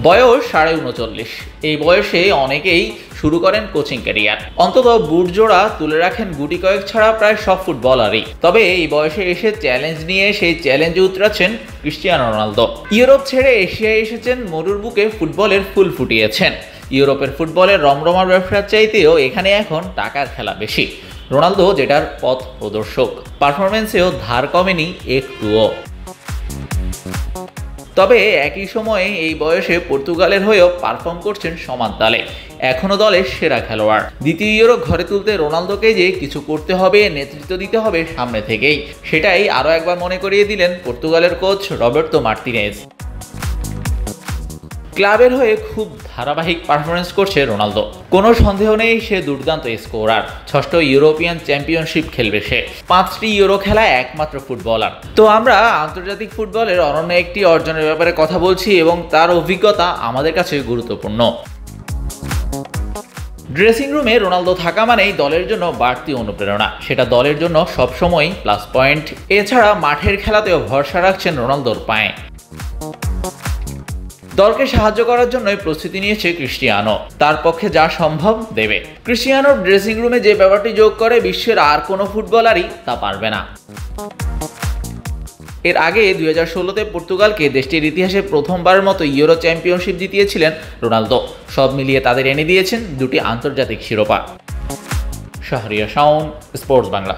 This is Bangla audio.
বয়স 39.5। এই বয়সে অনেকেই শুরু করেন কোচিং ক্যারিয়ার। অন্তত বুট জোড়া তুলে রাখেন গুটি কয়েক ছাড়া প্রায় সব ফুটবলারই। তবে এই বয়সে এসে চ্যালেঞ্জ নিয়ে সেই চ্যালেঞ্জে উতরাচ্ছেন ক্রিস্টিয়ানো রোনালদো। ইউরোপ ছেড়ে এশিয়ায় এসেছেন, মরুর বুকে ফুটবলের ফুল ফুটিয়েছেন। ইউরোপের ফুটবলের রমরমার ব্যবসার চাইতেও এখানে এখন টাকার খেলা বেশি। রোনালদো যেটার পথ প্রদর্শক, পারফরমেন্সেও ধার কমেনি একটুও। তবে একই সময়ে এই বয়সে পর্তুগালের হয়েও পারফর্ম করছেন সমান তালে, এখনও দলের সেরা খেলোয়াড়। দ্বিতীয় ইউরো ঘরে তুলতে রোনালদোকে যে কিছু করতে হবে, নেতৃত্ব দিতে হবে সামনে থেকেই, সেটাই আরও একবার মনে করিয়ে দিলেন পর্তুগালের কোচ রবের্তো মার্টিনেজ। ক্লাবের হয়ে খুব ধারাবাহিক পারফরমেন্স করছে রোনালদো, কোনো সন্দেহ নেই সে দুর্দান্ত স্কোরার। 6ষ্ঠ ইউরোপিয়ান চ্যাম্পিয়নশিপ খেলবে সে, 5টি ইউরো খেলা একমাত্র ফুটবলার। তো আমরা আন্তর্জাতিক ফুটবলের অনন্য একটি অর্জনের ব্যাপারে কথা বলছি এবং তার অভিজ্ঞতা আমাদের কাছে গুরুত্বপূর্ণ। ড্রেসিং রুমে রোনালদো থাকা মানেই দলের জন্য বাড়তি অনুপ্রেরণা, সেটা দলের জন্য সবসময়ই প্লাস পয়েন্ট। এছাড়া মাঠের খেলাতেও ভরসা রাখছেন রোনালদোর পায়ে। দলকে সাহায্য করার জন্যই প্রস্তুতি নিয়েছে ক্রিস্টিয়ানো, তার পক্ষে যা সম্ভব দেবে। ক্রিস্টিয়ানোর ড্রেসিং রুমে যে ব্যাপারটি যোগ করে বিশ্বের আর কোনো ফুটবলারই তা পারবে না। এর আগে 2016তে পর্তুগালকে দেশটির ইতিহাসে প্রথমবারের মতো ইউরো চ্যাম্পিয়নশিপ জিতিয়েছিলেন রোনালদো। সব মিলিয়ে তাদের এনে দিয়েছেন দুটি আন্তর্জাতিক শিরোপা। শাহরিয়ার শাওন, স্পোর্টস বাংলা।